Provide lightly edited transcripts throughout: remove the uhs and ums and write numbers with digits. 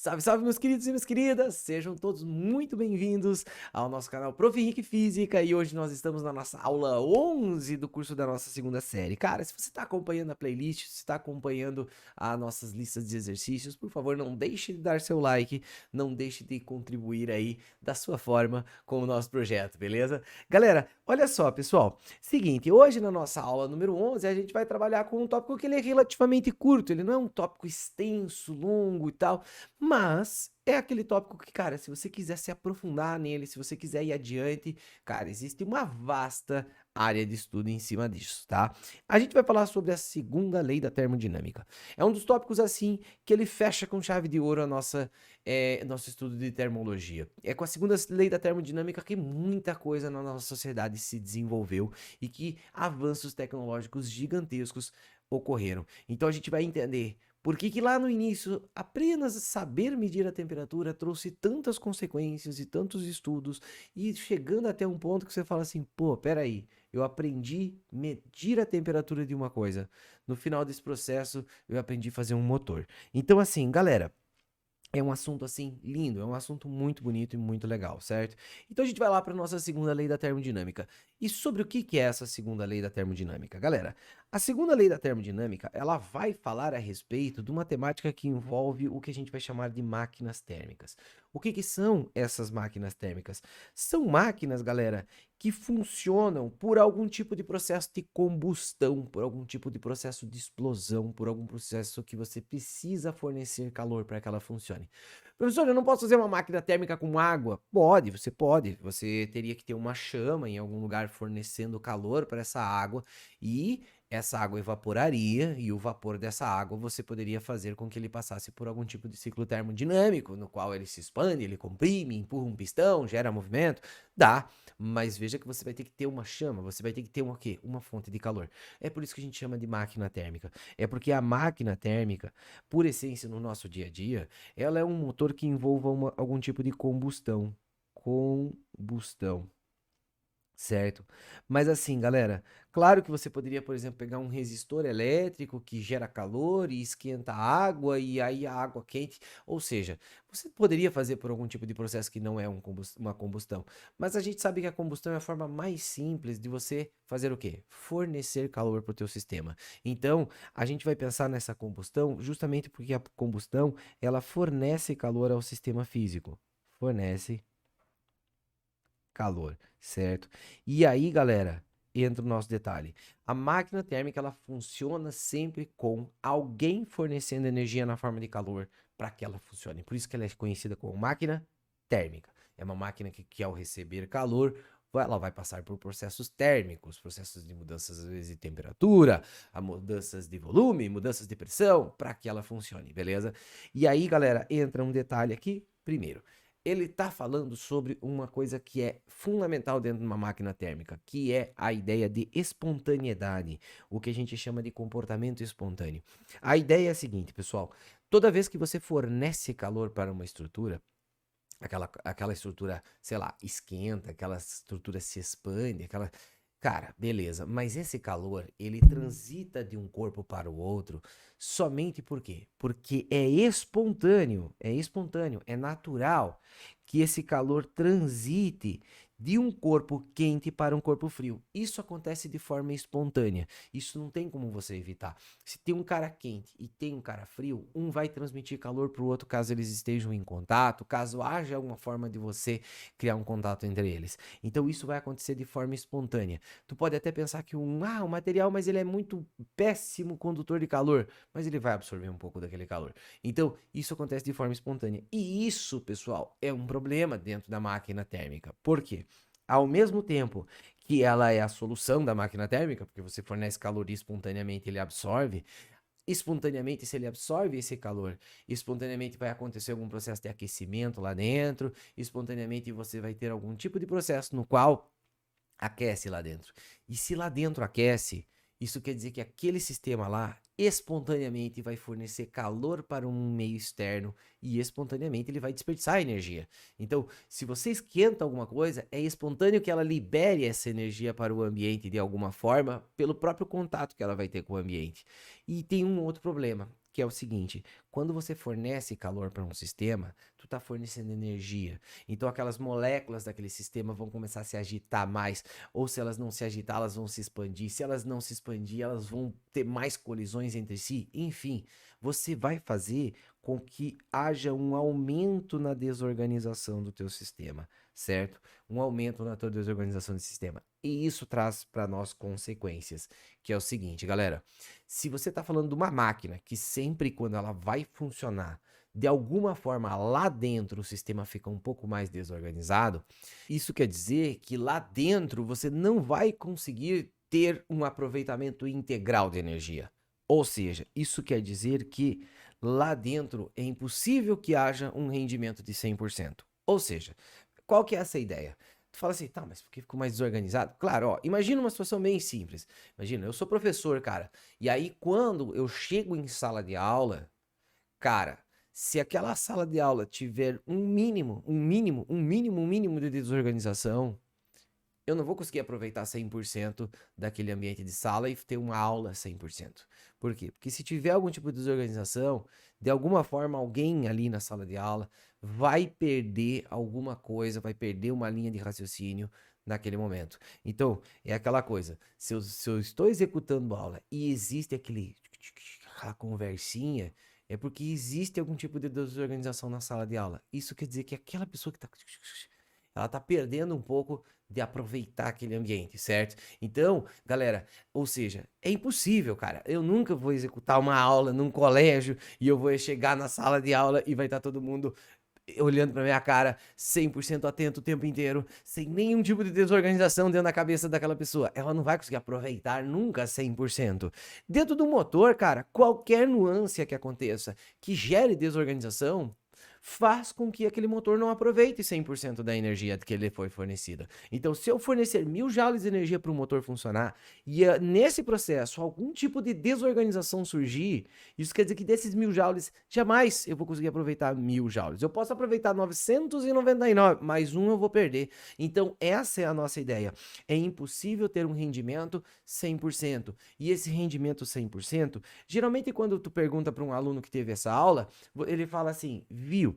Salve, salve, meus queridos e minhas queridas! Sejam todos muito bem-vindos ao nosso canal Prof. Henrique Física e hoje nós estamos na nossa aula 11 do curso da nossa segunda série. Cara, se você está acompanhando a playlist, se está acompanhando as nossas listas de exercícios, por favor, não deixe de dar seu like, não deixe de contribuir aí da sua forma com o nosso projeto, beleza? Galera, olha só, pessoal, seguinte, hoje na nossa aula número 11 a gente vai trabalhar com um tópico que ele é relativamente curto, ele não é um tópico extenso, longo e tal, mas é aquele tópico que, cara, se você quiser se aprofundar nele, se você quiser ir adiante, cara, existe uma vasta área de estudo em cima disso, tá? A gente vai falar sobre a segunda lei da termodinâmica. É um dos tópicos, assim, que ele fecha com chave de ouro a nosso estudo de termologia. É com a segunda lei da termodinâmica que muita coisa na nossa sociedade se desenvolveu e que avanços tecnológicos gigantescos ocorreram. Então a gente vai entender por que lá no início, apenas saber medir a temperatura trouxe tantas consequências e tantos estudos, e chegando até um ponto que você fala assim, pô, peraí, eu aprendi a medir a temperatura de uma coisa. No final desse processo, eu aprendi a fazer um motor. Então, assim, galera, é um assunto assim lindo, é um assunto muito bonito e muito legal, certo? Então a gente vai lá para nossa segunda lei da termodinâmica. E sobre o que é essa segunda lei da termodinâmica, galera? A segunda lei da termodinâmica, ela vai falar a respeito de uma temática que envolve o que a gente vai chamar de máquinas térmicas. O que são essas máquinas térmicas? São máquinas, galera, que funcionam por algum tipo de processo de combustão, por algum tipo de processo de explosão, por algum processo que você precisa fornecer calor para que ela funcione. Professor, eu não posso fazer uma máquina térmica com água? Pode, você pode. Você teria que ter uma chama em algum lugar fornecendo calor para essa água e essa água evaporaria e o vapor dessa água você poderia fazer com que ele passasse por algum tipo de ciclo termodinâmico, no qual ele se expande, ele comprime, empurra um pistão, gera movimento. Dá, mas veja que você vai ter que ter uma chama, você vai ter que ter uma, o quê? Uma fonte de calor. É por isso que a gente chama de máquina térmica. É porque a máquina térmica, por essência no nosso dia a dia, ela é um motor que envolva algum tipo de combustão. Combustão. Certo? Mas assim, galera, claro que você poderia, por exemplo, pegar um resistor elétrico que gera calor e esquenta a água e aí a água quente, ou seja, você poderia fazer por algum tipo de processo que não é uma combustão, mas a gente sabe que a combustão é a forma mais simples de você fazer o quê? Fornecer calor para o teu sistema. Então, a gente vai pensar nessa combustão justamente porque a combustão, ela fornece calor ao sistema físico. Fornece calor, certo? E aí, galera, entra o nosso detalhe. A máquina térmica ela funciona sempre com alguém fornecendo energia na forma de calor para que ela funcione. Por isso que ela é conhecida como máquina térmica. É uma máquina que ao receber calor, ela vai passar por processos térmicos, processos de mudanças às vezes de temperatura, a mudanças de volume, mudanças de pressão, para que ela funcione, beleza? E aí, galera, entra um detalhe aqui. Primeiro, ele está falando sobre uma coisa que é fundamental dentro de uma máquina térmica, que é a ideia de espontaneidade, o que a gente chama de comportamento espontâneo. A ideia é a seguinte, pessoal: toda vez que você fornece calor para uma estrutura, aquela estrutura, sei lá, esquenta, aquela estrutura se expande, aquela. Cara, beleza, mas esse calor, ele transita de um corpo para o outro somente por quê? Porque é espontâneo, é natural que esse calor transite de um corpo quente para um corpo frio. Isso acontece de forma espontânea. Isso não tem como você evitar. Se tem um cara quente e tem um cara frio, um vai transmitir calor para o outro caso eles estejam em contato, caso haja alguma forma de você criar um contato entre eles. Então isso vai acontecer de forma espontânea. Tu pode até pensar que o material, mas ele é muito péssimo condutor de calor, mas ele vai absorver um pouco daquele calor. Então, isso acontece de forma espontânea. E isso, pessoal, é um problema dentro da máquina térmica. Por quê? Ao mesmo tempo que ela é a solução da máquina térmica, porque você fornece calor e espontaneamente ele absorve, espontaneamente, se ele absorve esse calor, espontaneamente vai acontecer algum processo de aquecimento lá dentro, espontaneamente você vai ter algum tipo de processo no qual aquece lá dentro. E se lá dentro aquece, isso quer dizer que aquele sistema lá espontaneamente vai fornecer calor para um meio externo e espontaneamente ele vai desperdiçar energia. Então, se você esquenta alguma coisa, é espontâneo que ela libere essa energia para o ambiente de alguma forma, pelo próprio contato que ela vai ter com o ambiente. E tem um outro problema. que é o seguinte: quando você fornece calor para um sistema, tu tá fornecendo energia. Então aquelas moléculas daquele sistema vão começar a se agitar mais, ou se elas não se agitar, elas vão se expandir. Se elas não se expandir, elas vão ter mais colisões entre si. Enfim, você vai fazer com que haja um aumento na desorganização do teu sistema, certo? Um aumento na tua desorganização do sistema. E isso traz para nós consequências, que é o seguinte, galera: se você está falando de uma máquina que sempre quando ela vai funcionar, de alguma forma lá dentro o sistema fica um pouco mais desorganizado, isso quer dizer que lá dentro você não vai conseguir ter um aproveitamento integral de energia. Ou seja, isso quer dizer que lá dentro é impossível que haja um rendimento de 100%. Ou seja, qual que é essa ideia? Tu fala assim, tá, mas por que ficou mais desorganizado? Claro, ó, imagina uma situação bem simples. Imagina, eu sou professor, cara, e aí quando eu chego em sala de aula, cara, se aquela sala de aula tiver um mínimo de desorganização, eu não vou conseguir aproveitar 100% daquele ambiente de sala e ter uma aula 100%. Por quê? Porque se tiver algum tipo de desorganização, de alguma forma alguém ali na sala de aula vai perder alguma coisa, vai perder uma linha de raciocínio naquele momento. Então, é aquela coisa, se eu estou executando a aula e existe aquela conversinha, é porque existe algum tipo de desorganização na sala de aula. Isso quer dizer que aquela pessoa que está... ela tá perdendo um pouco de aproveitar aquele ambiente, certo? Então, galera, ou seja, é impossível, cara. Eu nunca vou executar uma aula num colégio e eu vou chegar na sala de aula e vai estar todo mundo olhando pra minha cara 100% atento o tempo inteiro, sem nenhum tipo de desorganização dentro da cabeça daquela pessoa. Ela não vai conseguir aproveitar nunca 100%. Dentro do motor, cara, qualquer nuance que aconteça que gere desorganização faz com que aquele motor não aproveite 100% da energia que ele foi fornecida. Então, se eu fornecer 1000 joules de energia para o motor funcionar e nesse processo algum tipo de desorganização surgir, isso quer dizer que desses 1000 joules, jamais eu vou conseguir aproveitar 1000 joules. Eu posso aproveitar 999, mas um eu vou perder. Então, essa é a nossa ideia. É impossível ter um rendimento 100%. E esse rendimento 100%, geralmente quando tu pergunta para um aluno que teve essa aula, ele fala assim, viu?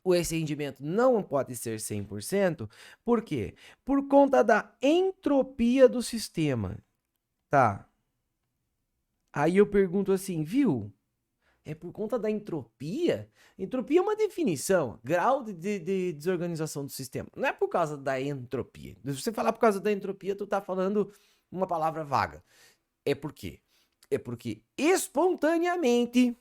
Esse rendimento não pode ser 100%, por quê? Por conta da entropia do sistema, tá? Aí eu pergunto assim, viu? É por conta da entropia? Entropia é uma definição, grau de desorganização do sistema. Não é por causa da entropia. Se você falar por causa da entropia, tu tá falando uma palavra vaga. É por quê? É porque espontaneamente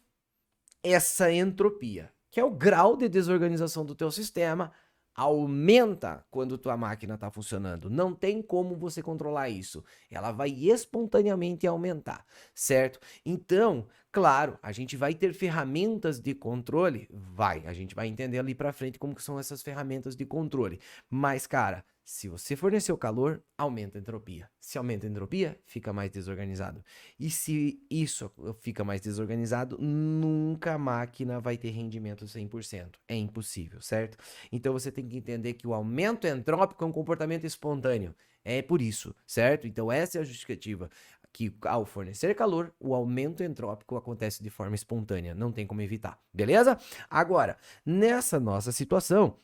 essa entropia, que é o grau de desorganização do teu sistema, aumenta quando tua máquina está funcionando. Não tem como você controlar isso. Ela vai espontaneamente aumentar, certo? Então, claro, a gente vai ter ferramentas de controle? Vai. A gente vai entender ali para frente como que são essas ferramentas de controle. Mas, cara, se você fornecer o calor, aumenta a entropia. Se aumenta a entropia, fica mais desorganizado. E se isso fica mais desorganizado, nunca a máquina vai ter rendimento 100%. É impossível, certo? Então você tem que entender que o aumento entrópico é um comportamento espontâneo. É por isso, certo? Então essa é a justificativa. Que ao fornecer calor, o aumento entrópico acontece de forma espontânea. Não tem como evitar, beleza? Agora, nessa nossa situação,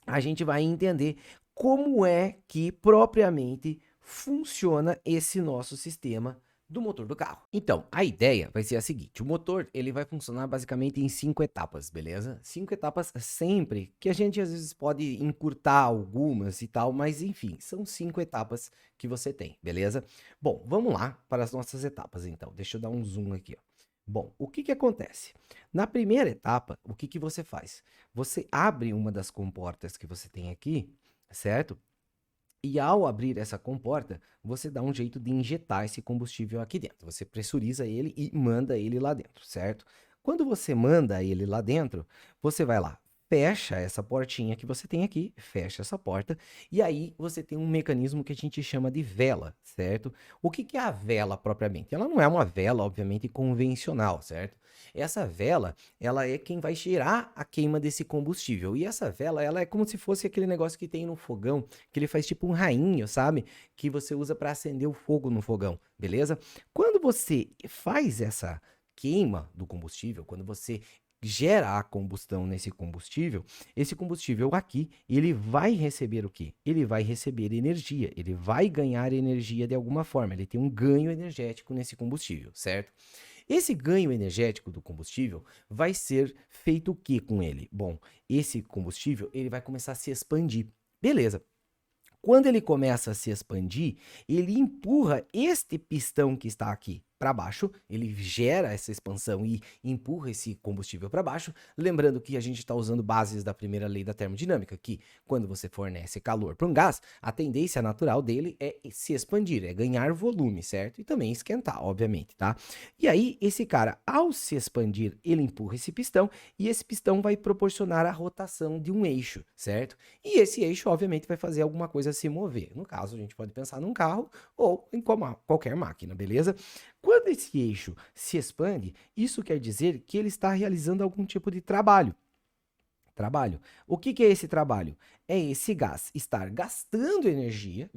a gente vai entender como é que propriamente funciona esse nosso sistema do motor do carro. Então, a ideia vai ser a seguinte: o motor ele vai funcionar basicamente em 5 etapas, beleza? 5 etapas sempre, que a gente às vezes pode encurtar algumas e tal, mas enfim, são 5 etapas que você tem, beleza? Bom, vamos lá para as nossas etapas então. Deixa eu dar um zoom aqui, ó. Bom, o que acontece? Na primeira etapa, o que você faz? Você abre uma das comportas que você tem aqui, certo? E ao abrir essa comporta, você dá um jeito de injetar esse combustível aqui dentro. Você pressuriza ele e manda ele lá dentro, certo? Quando você manda ele lá dentro, você vai lá, fecha essa portinha que você tem aqui, fecha essa porta, e aí você tem um mecanismo que a gente chama de vela, certo? O que é a vela propriamente? Ela não é uma vela, obviamente, convencional, certo? Essa vela, ela é quem vai gerar a queima desse combustível. E essa vela, ela é como se fosse aquele negócio que tem no fogão, que ele faz tipo um rainho, sabe? Que você usa para acender o fogo no fogão, beleza? Quando você faz essa queima do combustível, quando você gera a combustão nesse combustível, esse combustível aqui, ele vai receber o quê? Ele vai receber energia, ele vai ganhar energia de alguma forma, ele tem um ganho energético nesse combustível, certo? Esse ganho energético do combustível vai ser feito o que com ele? Bom, esse combustível, ele vai começar a se expandir. Beleza. Quando ele começa a se expandir, ele empurra este pistão que está aqui para baixo, ele gera essa expansão e empurra esse combustível para baixo. Lembrando que a gente está usando bases da primeira lei da termodinâmica, que quando você fornece calor para um gás, a tendência natural dele é se expandir, é ganhar volume, certo? E também esquentar, obviamente, tá? E aí, esse cara, ao se expandir, ele empurra esse pistão e esse pistão vai proporcionar a rotação de um eixo, certo? E esse eixo, obviamente, vai fazer alguma coisa se mover. No caso, a gente pode pensar num carro ou em qualquer máquina, beleza? Quando esse eixo se expande, isso quer dizer que ele está realizando algum tipo de trabalho. O que é esse trabalho? É esse gás estar gastando energia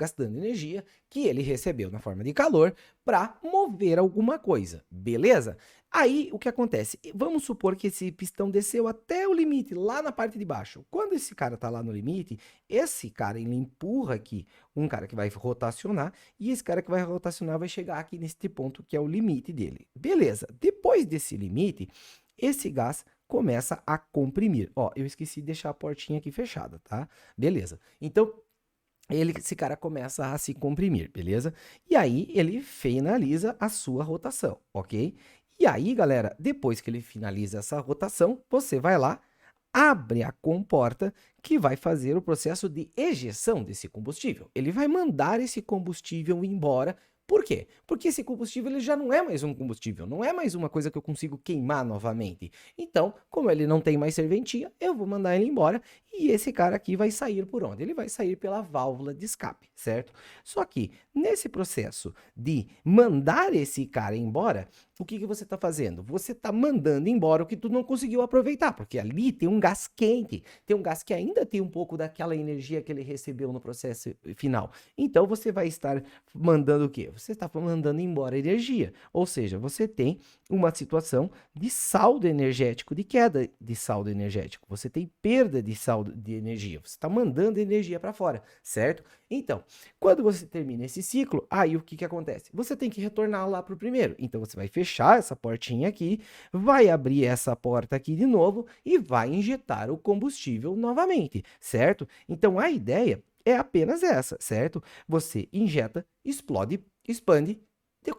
que ele recebeu na forma de calor para mover alguma coisa, beleza? Aí o que acontece? Vamos supor que esse pistão desceu até o limite, lá na parte de baixo. Quando esse cara está lá no limite, esse cara ele empurra aqui um cara que vai rotacionar e esse cara que vai rotacionar vai chegar aqui neste ponto que é o limite dele. Beleza? Depois desse limite, esse gás começa a comprimir. Ó, eu esqueci de deixar a portinha aqui fechada, tá? Beleza. Então, esse cara começa a se comprimir, beleza? E aí, ele finaliza a sua rotação, ok? E aí, galera, depois que ele finaliza essa rotação, você vai lá, abre a comporta que vai fazer o processo de ejeção desse combustível. Ele vai mandar esse combustível embora. Por quê? Porque esse combustível ele já não é mais um combustível, não é mais uma coisa que eu consigo queimar novamente. Então, como ele não tem mais serventia, eu vou mandar ele embora e esse cara aqui vai sair por onde? Ele vai sair pela válvula de escape, certo? Só que nesse processo de mandar esse cara embora, o que você está fazendo? Você está mandando embora o que tu não conseguiu aproveitar, porque ali tem um gás quente, tem um gás que ainda tem um pouco daquela energia que ele recebeu no processo final. Então, você vai estar mandando o quê? Você está mandando embora energia, ou seja, você tem uma situação de saldo energético, de queda de saldo energético, você tem perda de saldo de energia, você está mandando energia para fora, certo? Então, quando você termina esse ciclo, aí o que acontece? Você tem que retornar lá para o primeiro, então você vai fechar essa portinha aqui, vai abrir essa porta aqui de novo e vai injetar o combustível novamente, certo? Então, a ideia é apenas essa, certo? Você injeta, explode, expande,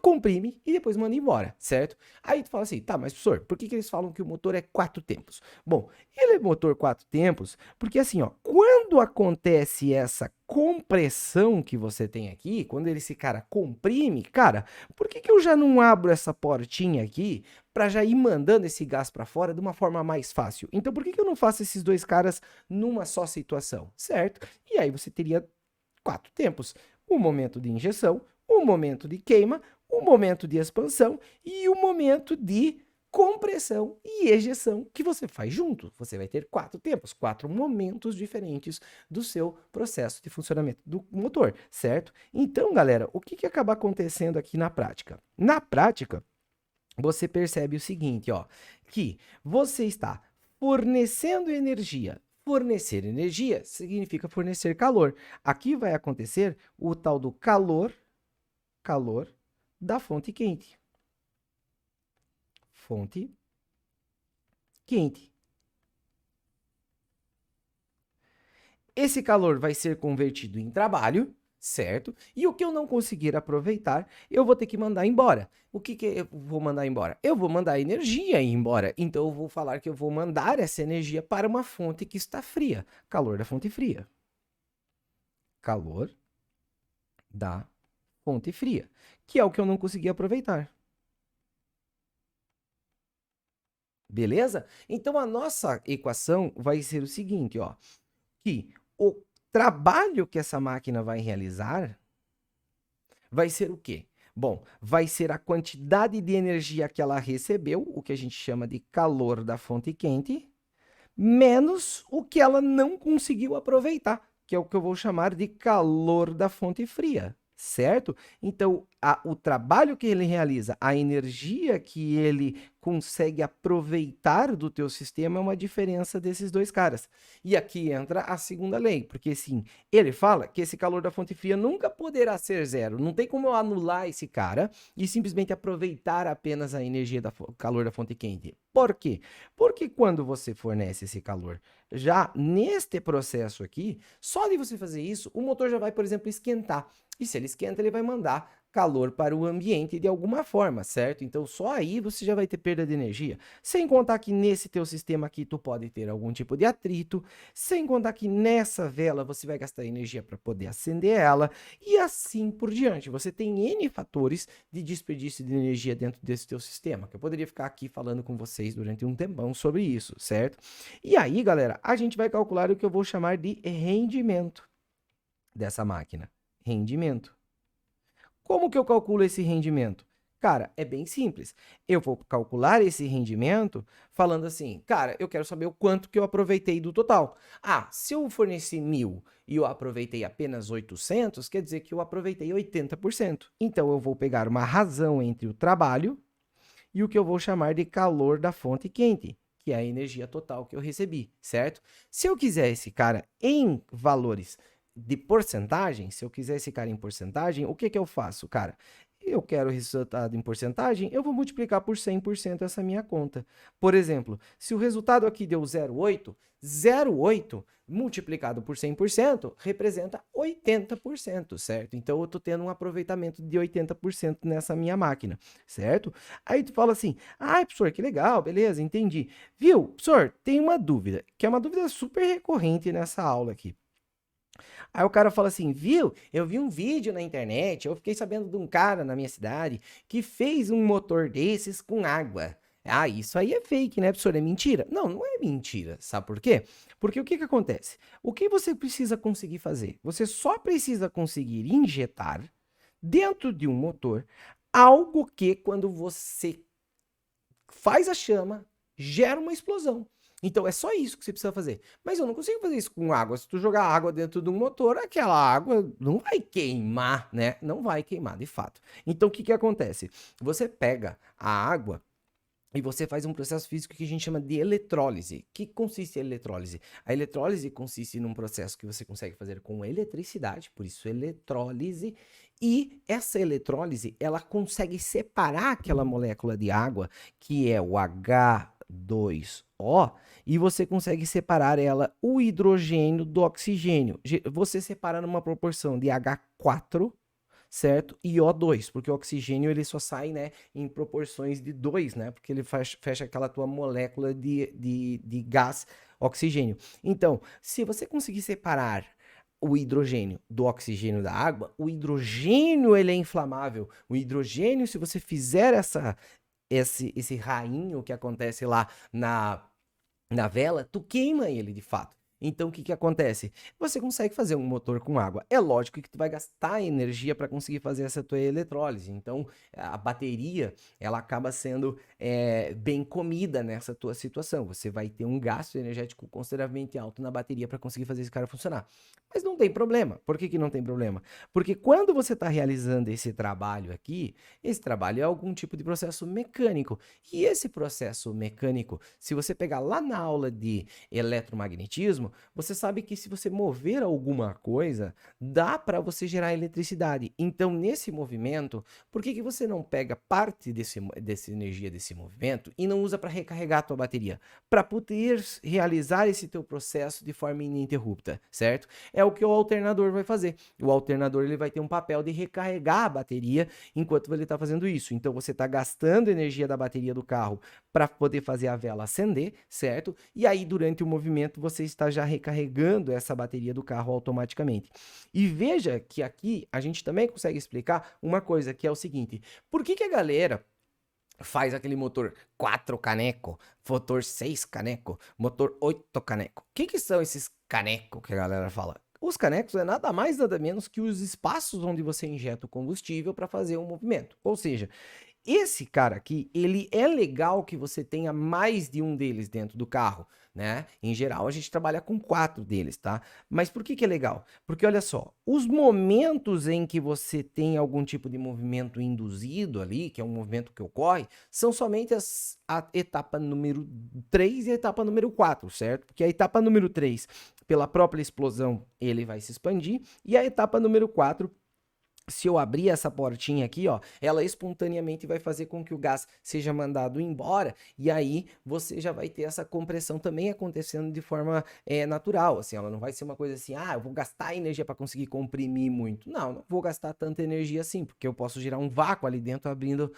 comprime e depois manda embora, certo? Aí tu fala assim, tá, mas professor, por que eles falam que o motor é 4 tempos? Bom, ele é motor 4 tempos porque assim, ó, quando acontece essa compressão que você tem aqui, quando esse cara comprime, cara, por que eu já não abro essa portinha aqui para já ir mandando esse gás para fora de uma forma mais fácil? Então, por que eu não faço esses dois caras numa só situação, certo? E aí você teria 4 tempos, um momento de injeção, um momento de queima, um momento de expansão e um momento de compressão e ejeção que você faz junto. Você vai ter 4 tempos, 4 momentos diferentes do seu processo de funcionamento do motor, certo? Então, galera, o que acaba acontecendo aqui na prática? Na prática, você percebe o seguinte, ó, que você está fornecendo energia. Fornecer energia significa fornecer calor. Aqui vai acontecer o tal do calor da fonte quente. Fonte quente. Esse calor vai ser convertido em trabalho, certo? E o que eu não conseguir aproveitar, eu vou ter que mandar embora. O que eu vou mandar embora? Eu vou mandar energia embora. Então, eu vou falar que eu vou mandar essa energia para uma fonte que está fria. Calor da fonte fria. Calor da fonte fria, que é o que eu não consegui aproveitar. Beleza? Então, a nossa equação vai ser o seguinte, ó, que o trabalho que essa máquina vai realizar vai ser o quê? Bom, vai ser a quantidade de energia que ela recebeu, o que a gente chama de calor da fonte quente, menos o que ela não conseguiu aproveitar, que é o que eu vou chamar de calor da fonte fria, certo? Então, o trabalho que ele realiza, a energia que ele consegue aproveitar do teu sistema é uma diferença desses dois caras. E aqui entra a segunda lei, porque sim, ele fala que esse calor da fonte fria nunca poderá ser zero. Não tem como eu anular esse cara e simplesmente aproveitar apenas a energia do calor da fonte quente. Por quê? Porque quando você fornece esse calor já neste processo aqui, só de você fazer isso, o motor já vai, por exemplo, esquentar. E se ele esquenta, ele vai mandar calor para o ambiente de alguma forma, certo? Então só aí você já vai ter perda de energia. Sem contar que nesse teu sistema aqui tu pode ter algum tipo de atrito, sem contar que nessa vela você vai gastar energia para poder acender ela e assim por diante. Você tem N fatores de desperdício de energia dentro desse teu sistema, que eu poderia ficar aqui falando com vocês durante um tempão sobre isso, certo? E aí, galera, a gente vai calcular o que eu vou chamar de rendimento dessa máquina. Rendimento. Como que eu calculo esse rendimento? Cara, é bem simples. Eu vou calcular esse rendimento falando assim, cara, eu quero saber o quanto que eu aproveitei do total. Ah, se eu forneci 1.000 e eu aproveitei apenas 800, quer dizer que eu aproveitei 80%. Então, eu vou pegar uma razão entre o trabalho e o que eu vou chamar de calor da fonte quente, que é a energia total que eu recebi, certo? Se eu quiser esse cara em valores de porcentagem, se eu quiser esse cara em porcentagem, o que que eu faço, cara? Eu quero resultado em porcentagem, eu vou multiplicar por 100% essa minha conta. Por exemplo, se o resultado aqui deu 0,8, 0,8 multiplicado por 100% representa 80%, certo? Então eu estou tendo um aproveitamento de 80% nessa minha máquina, certo? Aí tu fala assim, professor, que legal, beleza, entendi. Viu, professor, tem uma dúvida, que é uma dúvida super recorrente nessa aula aqui. Aí o cara fala assim, viu? Eu vi um vídeo na internet, eu fiquei sabendo de um cara na minha cidade que fez um motor desses com água. Ah, isso aí é fake, né, professor? É mentira? Não, não é mentira. Sabe por quê? Porque o que que acontece? O que você precisa conseguir fazer? Você só precisa conseguir injetar dentro de um motor algo que, quando você faz a chama, gera uma explosão. Então é só isso que você precisa fazer. Mas eu não consigo fazer isso com água. Se tu jogar água dentro de um motor, aquela água não vai queimar, né? Não vai queimar, de fato. Então o que que acontece? Você pega a água e você faz um processo físico que a gente chama de eletrólise. O que consiste a eletrólise? A eletrólise consiste num processo que você consegue fazer com eletricidade, por isso eletrólise, e essa eletrólise, ela consegue separar aquela molécula de água, que é o H2O, e você consegue separar ela, o hidrogênio do oxigênio. Você separa numa proporção de H4, certo? E O2, porque o oxigênio ele só sai, né, em proporções de 2, né? Porque ele fecha aquela tua molécula de gás oxigênio. Então, se você conseguir separar o hidrogênio do oxigênio da água, o hidrogênio ele é inflamável. O hidrogênio, se você fizer esse rainho que acontece lá na vela, tu queima ele de fato. Então, o que que acontece? Você consegue fazer um motor com água. É lógico que tu vai gastar energia para conseguir fazer essa tua eletrólise. Então, a bateria, ela acaba sendo bem comida nessa tua situação. Você vai ter um gasto energético consideravelmente alto na bateria para conseguir fazer esse cara funcionar. Mas não tem problema. Por que que não tem problema? Porque quando você está realizando esse trabalho aqui, esse trabalho é algum tipo de processo mecânico. E esse processo mecânico, se você pegar lá na aula de eletromagnetismo, você sabe que se você mover alguma coisa, dá para você gerar eletricidade. Então, nesse movimento, por que que você não pega parte dessa energia desse movimento e não usa para recarregar a tua bateria? Para poder realizar esse teu processo de forma ininterrupta, certo? É o que o alternador vai fazer. O alternador ele vai ter um papel de recarregar a bateria enquanto ele está fazendo isso. Então, você está gastando energia da bateria do carro para poder fazer a vela acender, certo? E aí, durante o movimento, você está já recarregando essa bateria do carro automaticamente. E veja que aqui a gente também consegue explicar uma coisa, que é o seguinte: por que que a galera faz aquele motor 4 caneco, motor 6 caneco, motor 8 caneco? O que que são esses caneco que a galera fala? Os canecos é nada mais nada menos que os espaços onde você injeta o combustível para fazer um movimento. Ou seja, esse cara aqui, ele é legal que você tenha mais de um deles dentro do carro. né? Em geral, a gente trabalha com 4 deles, tá? Mas por que que é legal? Porque olha só, os momentos em que você tem algum tipo de movimento induzido ali, que é um movimento que ocorre, são somente a etapa número 3 e a etapa número 4, certo? Porque a etapa número 3, pela própria explosão, ele vai se expandir, e a etapa número 4, se eu abrir essa portinha aqui, ó, ela espontaneamente vai fazer com que o gás seja mandado embora, e aí você já vai ter essa compressão também acontecendo de forma natural, assim, ela não vai ser uma coisa assim, eu vou gastar energia para conseguir comprimir muito. Não vou gastar tanta energia assim, porque eu posso gerar um vácuo ali dentro abrindo,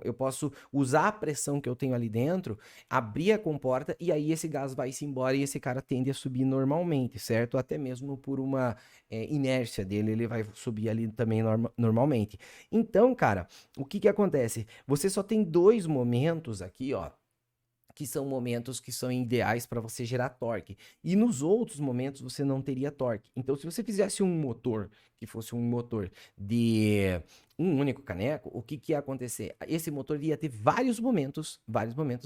eu posso usar a pressão que eu tenho ali dentro, abrir a comporta, e aí esse gás vai se embora e esse cara tende a subir normalmente, certo? Até mesmo por uma inércia dele, ele vai subir ali também normalmente. Então, cara, o que que acontece? Você só tem 2 momentos aqui, ó, que são momentos que são ideais para você gerar torque. E nos outros momentos você não teria torque. Então, se você fizesse um motor que fosse um motor de um único caneco, o que que ia acontecer? Esse motor ia ter vários momentos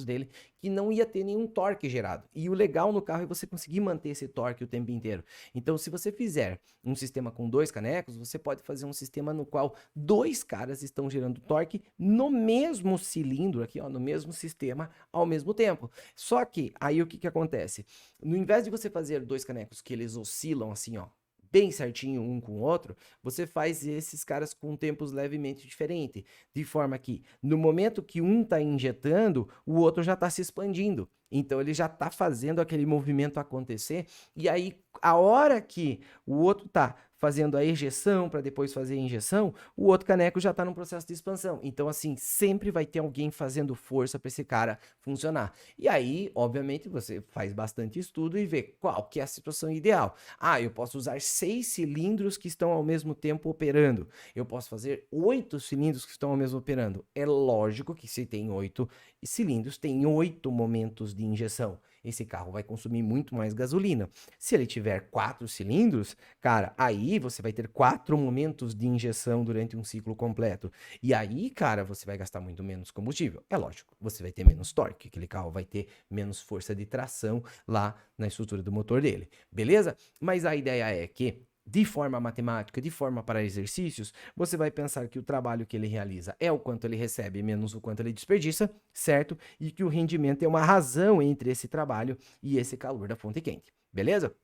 dele, que não ia ter nenhum torque gerado. E o legal no carro é você conseguir manter esse torque o tempo inteiro. Então, se você fizer um sistema com 2 canecos, você pode fazer um sistema no qual 2 caras estão gerando torque no mesmo cilindro aqui, ó, no mesmo sistema, ao mesmo tempo. Só que, aí o que que acontece? No invés de você fazer 2 canecos que eles oscilam assim, ó, bem certinho um com o outro, você faz esses caras com tempos levemente diferentes, de forma que no momento que um está injetando, o outro já está se expandindo. Então ele já está fazendo aquele movimento acontecer, e aí a hora que o outro está fazendo a ejeção para depois fazer a injeção, o outro caneco já está no processo de expansão. Então, assim, sempre vai ter alguém fazendo força para esse cara funcionar. E aí, obviamente, você faz bastante estudo e vê qual que é a situação ideal. Eu posso usar 6 cilindros que estão ao mesmo tempo operando. Eu posso fazer 8 cilindros que estão ao mesmo operando. É lógico que se tem 8 cilindros, tem 8 momentos de injeção. Esse carro vai consumir muito mais gasolina. Se ele tiver 4 cilindros, cara, aí você vai ter 4 momentos de injeção durante um ciclo completo. E aí, cara, você vai gastar muito menos combustível. É lógico, você vai ter menos torque, aquele carro vai ter menos força de tração lá na estrutura do motor dele, beleza? Mas a ideia é que, de forma matemática, de forma para exercícios, você vai pensar que o trabalho que ele realiza é o quanto ele recebe menos o quanto ele desperdiça, certo? E que o rendimento é uma razão entre esse trabalho e esse calor da fonte quente, beleza?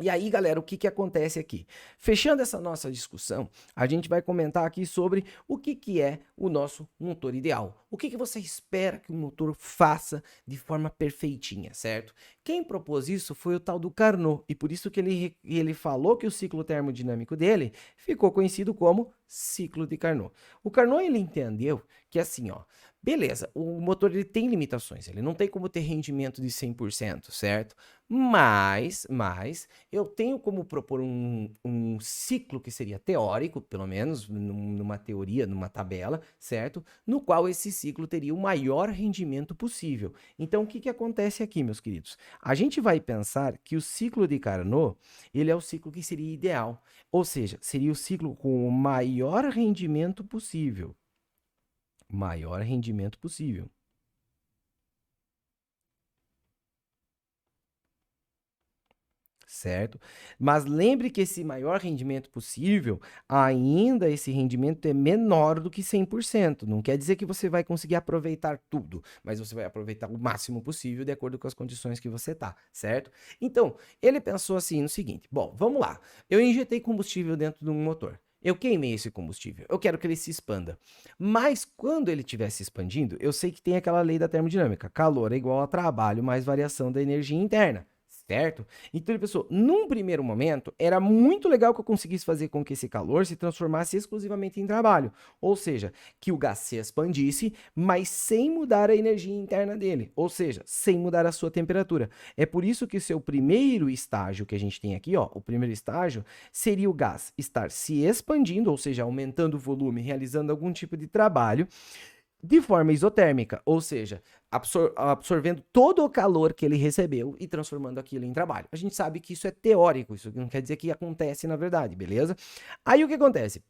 E aí, galera, o que que acontece aqui? Fechando essa nossa discussão, a gente vai comentar aqui sobre o que que é o nosso motor ideal. O que que você espera que o motor faça de forma perfeitinha, certo? Quem propôs isso foi o tal do Carnot, e por isso que ele falou que o ciclo termodinâmico dele ficou conhecido como ciclo de Carnot. O Carnot, ele entendeu que assim, ó, beleza, o motor ele tem limitações, ele não tem como ter rendimento de 100%, certo? Mas eu tenho como propor um ciclo que seria teórico, pelo menos numa teoria, numa tabela, certo? No qual esse ciclo teria o maior rendimento possível. Então, o que que acontece aqui, meus queridos? A gente vai pensar que o ciclo de Carnot, ele é o ciclo que seria ideal, ou seja, seria o ciclo com o maior rendimento possível. Maior rendimento possível. Certo? Mas lembre que esse maior rendimento possível, ainda esse rendimento é menor do que 100%. Não quer dizer que você vai conseguir aproveitar tudo, mas você vai aproveitar o máximo possível de acordo com as condições que você tá, certo? Então, ele pensou assim no seguinte: bom, vamos lá. Eu injetei combustível dentro de um motor. Eu queimei esse combustível, eu quero que ele se expanda. Mas quando ele estiver se expandindo, eu sei que tem aquela lei da termodinâmica: calor é igual a trabalho mais variação da energia interna. Certo? Então ele pensou, num primeiro momento, era muito legal que eu conseguisse fazer com que esse calor se transformasse exclusivamente em trabalho. Ou seja, que o gás se expandisse, mas sem mudar a energia interna dele. Ou seja, sem mudar a sua temperatura. É por isso que o seu primeiro estágio que a gente tem aqui, ó, o primeiro estágio, seria o gás estar se expandindo, ou seja, aumentando o volume, realizando algum tipo de trabalho, de forma isotérmica, ou seja, absorvendo todo o calor que ele recebeu e transformando aquilo em trabalho. A gente sabe que isso é teórico, isso não quer dizer que acontece na verdade, beleza? Aí o que acontece?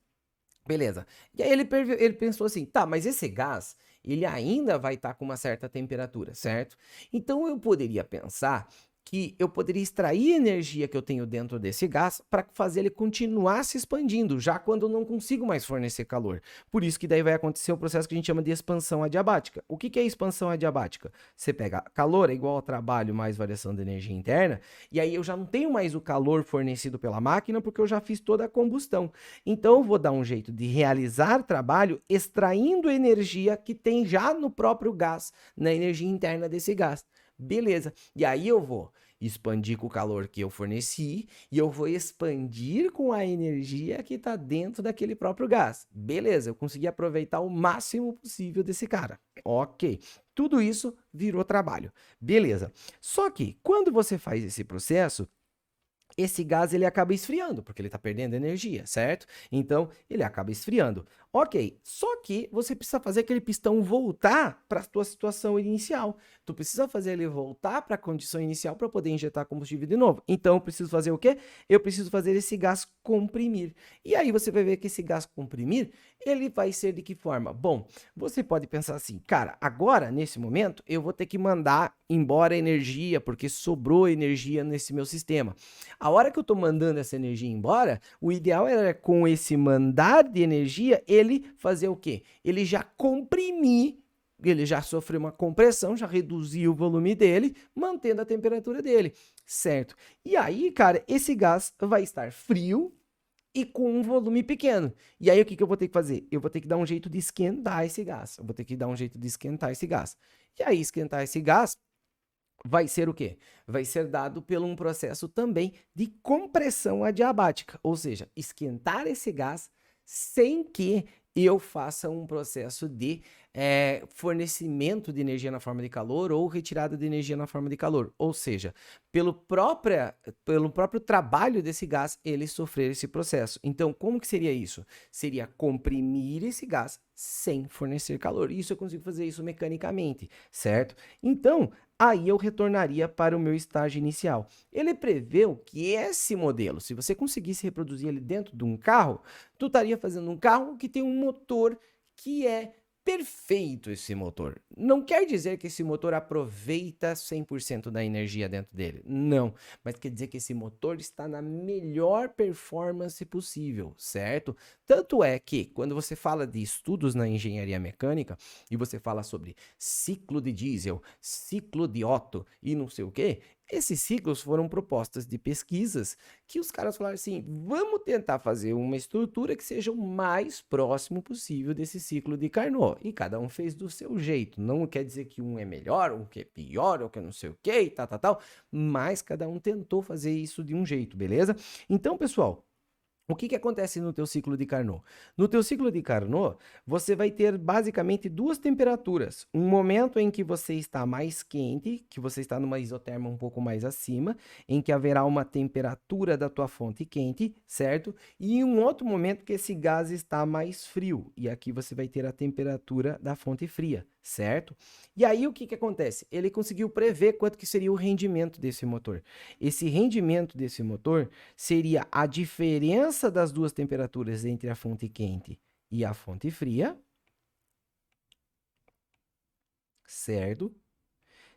Beleza. E aí ele pensou assim, tá, mas esse gás, ele ainda vai estar com uma certa temperatura, certo? Então eu poderia pensar que eu poderia extrair a energia que eu tenho dentro desse gás para fazer ele continuar se expandindo, já quando eu não consigo mais fornecer calor. Por isso que daí vai acontecer o processo que a gente chama de expansão adiabática. O que é expansão adiabática? Você pega calor é igual ao trabalho mais variação de energia interna, e aí eu já não tenho mais o calor fornecido pela máquina porque eu já fiz toda a combustão. Então eu vou dar um jeito de realizar trabalho extraindo energia que tem já no próprio gás, na energia interna desse gás. Beleza. E aí eu vou expandir com o calor que eu forneci e eu vou expandir com a energia que está dentro daquele próprio gás. Beleza, eu consegui aproveitar o máximo possível desse cara. Ok. Tudo isso virou trabalho. Beleza. Só que quando você faz esse processo, esse gás ele acaba esfriando, porque ele está perdendo energia, certo? Então, ele acaba esfriando. Ok, só que você precisa fazer aquele pistão voltar para a tua situação inicial. Tu precisa fazer ele voltar para a condição inicial para poder injetar combustível de novo. Então, eu preciso fazer o quê? Eu preciso fazer esse gás comprimir. E aí você vai ver que esse gás comprimir, ele vai ser de que forma? Bom, você pode pensar assim, cara, agora, nesse momento, eu vou ter que mandar embora energia, porque sobrou energia nesse meu sistema. A hora que eu estou mandando essa energia embora, o ideal era com esse mandar de energia, ele fazer o quê? Ele já comprimir, ele já sofreu uma compressão, já reduziu o volume dele, mantendo a temperatura dele, certo? E aí, cara, esse gás vai estar frio e com um volume pequeno. E aí, o que que eu vou ter que fazer? Eu vou ter que dar um jeito de esquentar esse gás. Eu vou ter que dar um jeito de esquentar esse gás. E aí, esquentar esse gás vai ser o quê? Vai ser dado por um processo também de compressão adiabática, ou seja, esquentar esse gás sem que eu faça um processo de fornecimento de energia na forma de calor ou retirada de energia na forma de calor. Ou seja, pelo próprio trabalho desse gás, ele sofrer esse processo. Então, como que seria isso? Seria comprimir esse gás sem fornecer calor. Isso eu consigo fazer isso mecanicamente, certo? Então, aí eu retornaria para o meu estágio inicial. Ele preveu que esse modelo, se você conseguisse reproduzir ele dentro de um carro, tu estaria fazendo um carro que tem um motor que é perfeito esse motor. Não quer dizer que esse motor aproveita 100% da energia dentro dele. Não, mas quer dizer que esse motor está na melhor performance possível, certo? Tanto é que quando você fala de estudos na engenharia mecânica e você fala sobre ciclo de diesel, ciclo de Otto e não sei o quê, esses ciclos foram propostas de pesquisas que os caras falaram assim, vamos tentar fazer uma estrutura que seja o mais próximo possível desse ciclo de Carnot. E cada um fez do seu jeito. Não quer dizer que um é melhor, um que é pior, ou que não sei o que, e tal, mas cada um tentou fazer isso de um jeito, beleza? Então, pessoal, o que acontece no teu ciclo de Carnot? No teu ciclo de Carnot, você vai ter basicamente duas temperaturas. Um momento em que você está mais quente, que você está numa isoterma um pouco mais acima, em que haverá uma temperatura da tua fonte quente, certo? E um outro momento que esse gás está mais frio, e aqui você vai ter a temperatura da fonte fria, certo? E aí o que acontece? Ele conseguiu prever quanto que seria o rendimento desse motor. Esse rendimento desse motor seria a diferença das duas temperaturas entre a fonte quente e a fonte fria, certo?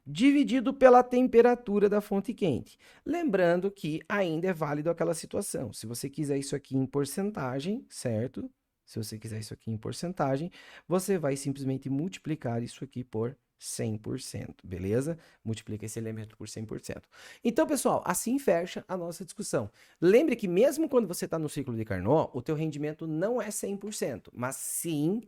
Dividido pela temperatura da fonte quente. Lembrando que ainda é válido aquela situação. Se você quiser isso aqui em porcentagem, certo? Se você quiser isso aqui em porcentagem, você vai simplesmente multiplicar isso aqui por 100%, beleza? Multiplica esse elemento por 100%. Então, pessoal, assim fecha a nossa discussão. Lembre que mesmo quando você está no ciclo de Carnot, o teu rendimento não é 100%, mas sim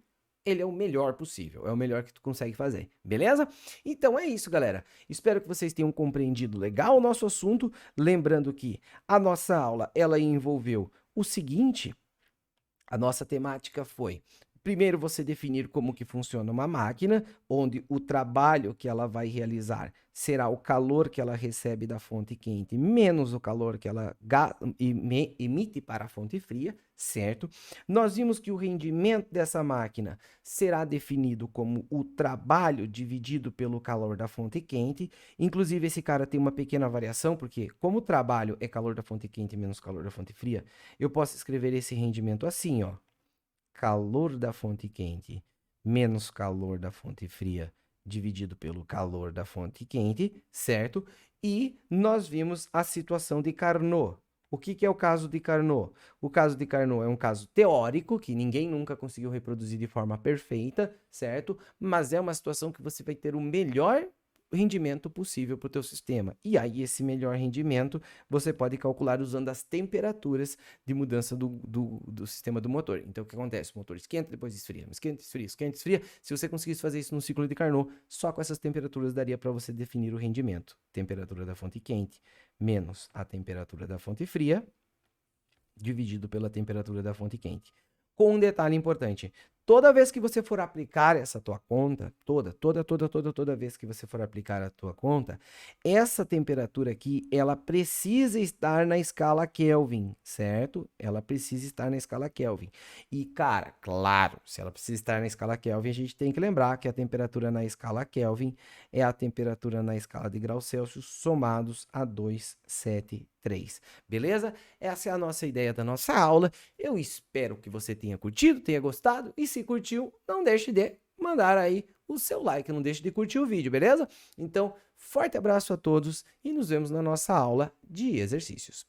ele é o melhor possível, é o melhor que tu consegue fazer, beleza? Então é isso, galera. Espero que vocês tenham compreendido legal o nosso assunto. Lembrando que a nossa aula, ela envolveu o seguinte, a nossa temática foi, primeiro você definir como que funciona uma máquina, onde o trabalho que ela vai realizar será o calor que ela recebe da fonte quente, menos o calor que ela emite para a fonte fria, certo? Nós vimos que o rendimento dessa máquina será definido como o trabalho dividido pelo calor da fonte quente. Inclusive, esse cara tem uma pequena variação, porque como o trabalho é calor da fonte quente menos calor da fonte fria, eu posso escrever esse rendimento assim, ó. Calor da fonte quente menos calor da fonte fria dividido pelo calor da fonte quente, certo? E nós vimos a situação de Carnot. O que é o caso de Carnot? O caso de Carnot é um caso teórico, que ninguém nunca conseguiu reproduzir de forma perfeita, certo? Mas é uma situação que você vai ter o melhor rendimento possível para o teu sistema. E aí, esse melhor rendimento, você pode calcular usando as temperaturas de mudança do sistema do motor. Então, o que acontece? O motor esquenta, depois esfria, esquenta, esfria, esquenta, esfria. Se você conseguisse fazer isso no ciclo de Carnot, só com essas temperaturas daria para você definir o rendimento. Temperatura da fonte quente menos a temperatura da fonte fria, dividido pela temperatura da fonte quente. Com um detalhe importante, toda vez que você for aplicar essa tua conta, toda vez que você for aplicar a tua conta, essa temperatura aqui, ela precisa estar na escala Kelvin, certo? Ela precisa estar na escala Kelvin. E, cara, claro, se ela precisa estar na escala Kelvin, a gente tem que lembrar que a temperatura na escala Kelvin é a temperatura na escala de graus Celsius somados a 273, beleza? Essa é a nossa ideia da nossa aula. Eu espero que você tenha curtido, tenha gostado. E se curtiu, não deixe de mandar aí o seu like, não deixe de curtir o vídeo, beleza? Então, forte abraço a todos e nos vemos na nossa aula de exercícios.